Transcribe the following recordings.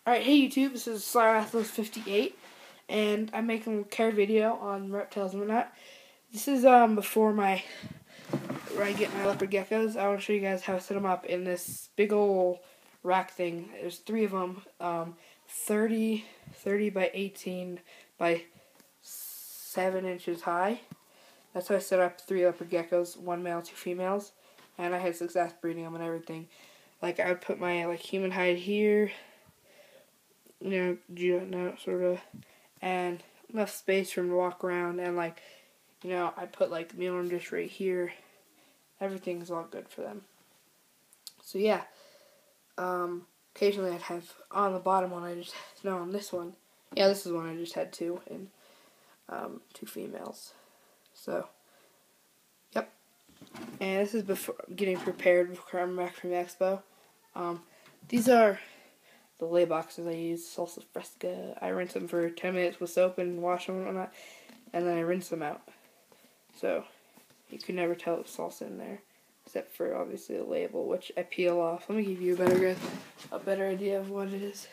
Alright, hey YouTube, this is Srry58, and I'm making a care video on reptiles and whatnot. This is before where I get my leopard geckos. I want to show you guys how I set them up in this big old rack thing. There's 3 of them, 30 by 18 by 7 inches high. That's how I set up 3 leopard geckos, 1 male, 2 females, and I had success breeding them and everything. Like, I would put my human hide here, sort of, and enough space for them to walk around, and I put mealworm dish right here. Everything's all good for them. So yeah, occasionally I'd have on the bottom one. On this one, yeah, this is one I just had 2 and 2 females. So, yep. And this is before getting prepared before I'm back from the expo. These are the lay boxes I use, salsa fresca. I rinse them for 10 minutes with soap and wash them and whatnot, and then I rinse them out. So you can never tell it's salsa in there, except for obviously the label, which I peel off. Let me give you a better idea of what it is.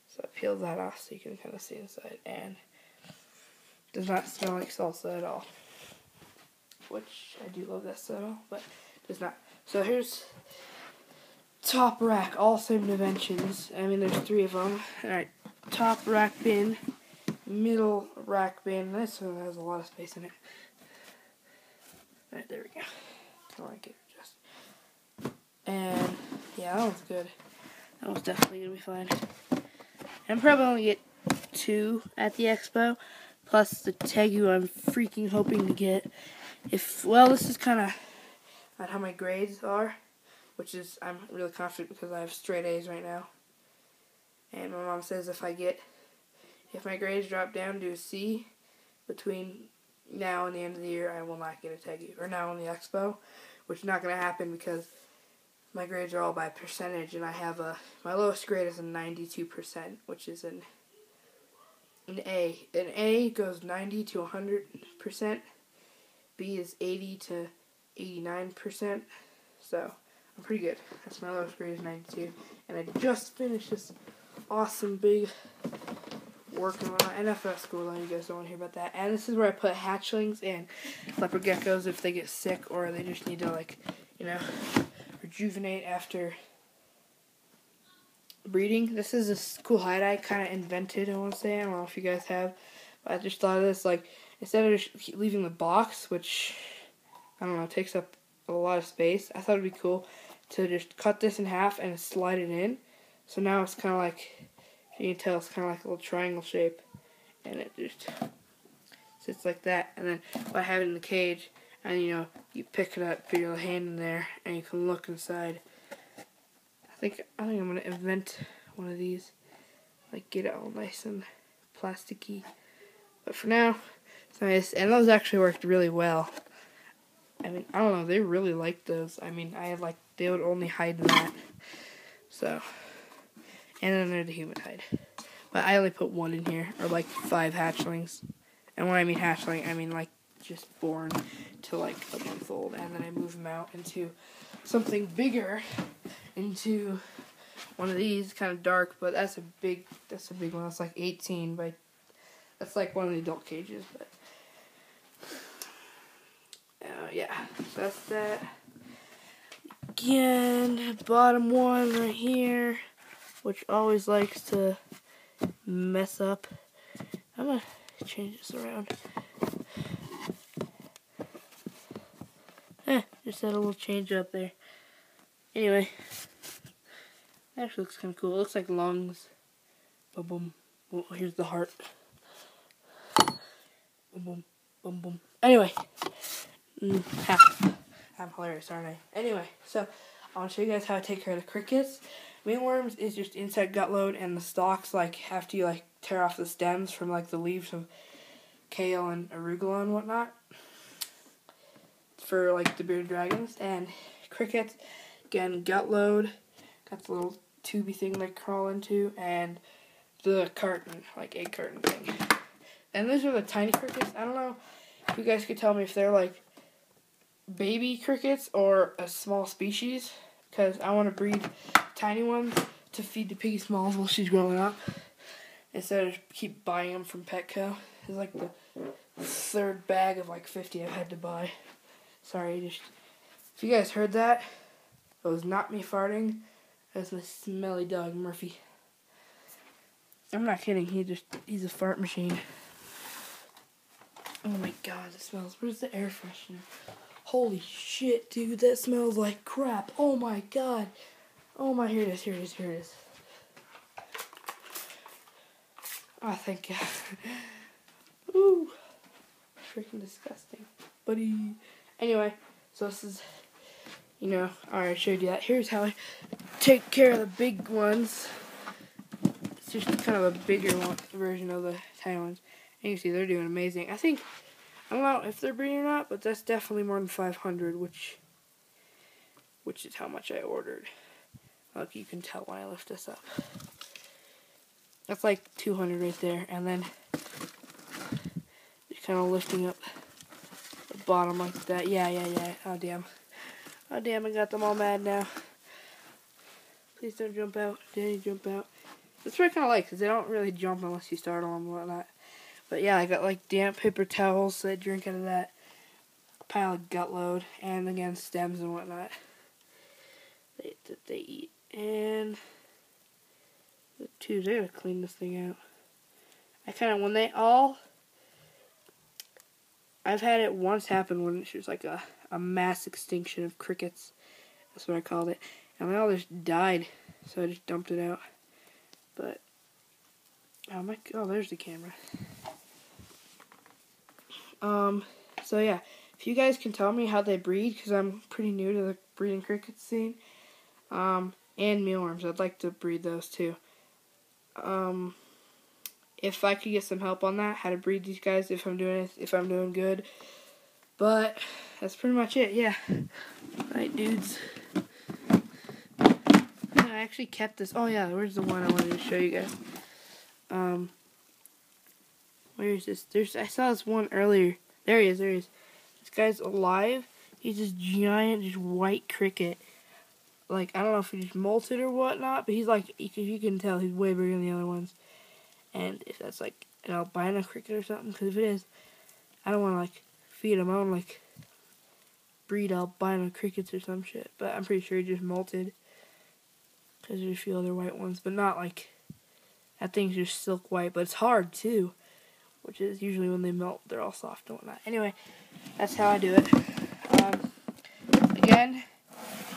So I peeled that off so you can kind of see inside, and it does not smell like salsa at all. Which I do love that smell, but it does not. So here's top rack, all same dimensions. I mean, there's 3 of them. Alright, top rack bin, middle rack bin. This one has a lot of space in it. Alright, there we go. I like it, just. And, yeah, that one's good. That one's definitely going to be fine. I'm probably only get 2 at the expo, plus the tegu I'm freaking hoping to get. This is kind of not how my grades are, which is, I'm really confident because I have straight A's right now. And my mom says if my grades drop down to a C between now and the end of the year, I will not get a tegu. Or now in the expo, which is not going to happen because my grades are all by percentage, and I have my lowest grade is a 92%, which is an A. An A goes 90 to 100%. B is 80 to 89%. So I'm pretty good. That's my lowest grade is 92. And I just finished this awesome big work on my NFS school. You guys don't want to hear about that. And this is where I put hatchlings and leopard geckos if they get sick or they just need to rejuvenate after breeding. This is a cool hide I kind of invented, I want to say. I don't know if you guys have. But I just thought of this, instead of just leaving the box, which, I don't know, takes up a lot of space, I thought it'd be cool to just cut this in half and slide it in. So now it's kind of like, if you can tell, it's kind of like a little triangle shape, and it just sits like that. And then if I have it in the cage, and you pick it up, put your hand in there, and you can look inside. I think I'm gonna invent one of these, get it all nice and plasticky. But for now, it's nice, and those actually worked really well. I mean, I don't know, they really liked those. I mean, they would only hide in that. So, and then there's the human hide. But I only put 1 in here, or 5 hatchlings. And when I mean hatchling, I mean just born to a month old, and then I move them out into something bigger, into one of these, kind of dark, but that's a big one. That's 18 by, that's one of the adult cages, but yeah, that's that. Again, bottom one right here, which always likes to mess up. I'm gonna change this around. Just had a little change up there. Anyway, it actually looks kind of cool. It looks like lungs. Boom, boom. Oh, here's the heart. Boom, boom, boom, boom. Anyway, I'm hilarious, aren't I? Anyway, so I want to show you guys how I take care of the crickets. Mealworms is just inside gut load, and the stalks after you tear off the stems from the leaves of kale and arugula and whatnot for the bearded dragons. And crickets, again, gut load, got the little tubey thing they crawl into, and the carton, egg carton thing. And those are the tiny crickets. I don't know if you guys could tell me if they're baby crickets or a small species, because I want to breed tiny ones to feed to Piggy Smalls while she's growing up. Instead of keep buying them from Petco. It's like the third bag of like 50 I've had to buy. Sorry, if you guys heard that, it was not me farting. It was my smelly dog, Murphy. I'm not kidding, he's a fart machine. Oh my god, it smells. Where's the air freshener? Holy shit, dude, that smells like crap. Oh my god. Oh my, here it is. Oh, thank God. Ooh. Freaking disgusting. Buddy. Anyway, so this is, I already showed you that. Here's how I take care of the big ones. It's just kind of a bigger version of the tiny ones. And you can see they're doing amazing. I don't know if they're breeding or not, but that's definitely more than 500, which is how much I ordered. Look, you can tell when I lift this up. That's like 200 right there, and then just kind of lifting up the bottom like that. Yeah. Oh damn, I got them all mad now. Please don't jump out. Danny, jump out. That's what I kind of like, because they don't really jump unless you startle them and whatnot. But yeah, I got like damp paper towels that I drink out of that. A pile of gut load, and again, stems and whatnot that they eat. And the tubes, I gotta clean this thing out. I've had it once happen when it was like a mass extinction of crickets. That's what I called it. And they all just died, so I just dumped it out. But, oh, there's the camera. So yeah, if you guys can tell me how they breed, because I'm pretty new to the breeding cricket scene, and mealworms, I'd like to breed those too. If I could get some help on that, how to breed these guys, if I'm doing good. But that's pretty much it. Yeah. Alright, dudes. I actually kept this. Oh yeah, where's the one I wanted to show you guys? Where is this? I saw this one earlier. There he is. This guy's alive. He's this giant, just white cricket. Like, I don't know if he just molted or whatnot, but he's like, you can tell he's way bigger than the other ones. And if that's like an albino cricket or something, because if it is, I don't want to like feed him. I want to like breed albino crickets or some shit. But I'm pretty sure he just molted, because there's a few other white ones, but not like, that thing's just silk white, but it's hard too, which is usually when they melt, they're all soft and whatnot. Anyway, that's how I do it. Again,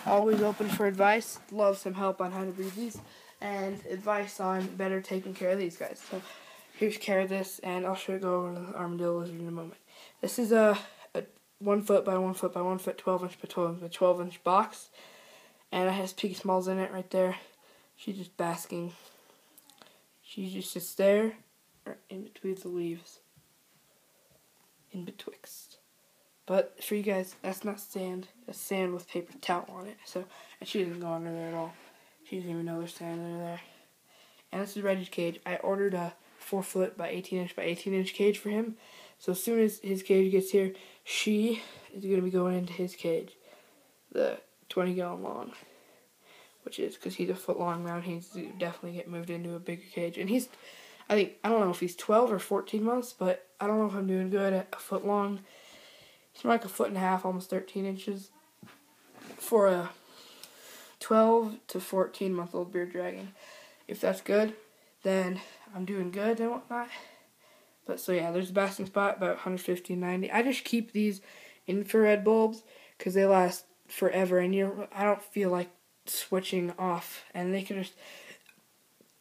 always open for advice. Love some help on how to breed these, and advice on better taking care of these guys. So here's care of this, and I'll go over the armadillo lizard in a moment. This is a 1 foot by 1 foot by 1 foot, 12 inch by 12 inch box, and it has Piggy Smalls in it right there. She's just basking. She just sits there, or in between the leaves. In betwixt. But for you guys, that's not sand. That's sand with paper towel on it. So, and she doesn't go under there at all. She doesn't even know there's sand under there. And this is Reggie's cage. I ordered a 4 foot by 18 inch by 18 inch cage for him. So as soon as his cage gets here, she is going to be going into his cage. The 20 gallon long. Which is, because he's a foot long now, he needs to definitely get moved into a bigger cage. And he's, I don't know if he's 12 or 14 months, but I don't know if I'm doing good at a foot long. He's more like a 1.5 feet, almost 13 inches. For a 12 to 14 month old bearded dragon. If that's good, then I'm doing good and whatnot. But so yeah, there's a basking spot about 150 and 90. I just keep these infrared bulbs because they last forever, and I don't feel like switching off, and they can just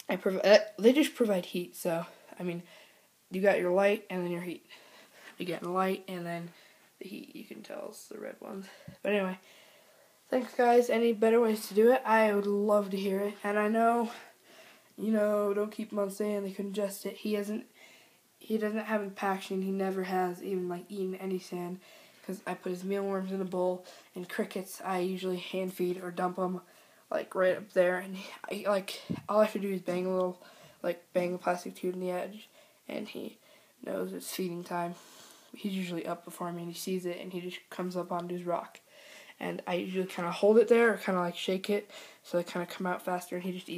they just provide heat. So I mean, you got your light and then your heat. You get the light and then the heat. You can tell it's the red ones. But anyway, thanks guys. Any better ways to do it, I would love to hear it. And I know, don't keep him on sand. They couldn't ingest it. He doesn't have impaction. He never has even like eaten any sand, because I put his mealworms in a bowl, and crickets I usually hand feed or dump them like right up there, and all I have to do is bang a plastic tube in the edge, and he knows it's feeding time. He's usually up before me, and he sees it, and he just comes up onto his rock, and I usually kind of hold it there or kind of like shake it so they kind of come out faster, and he just eats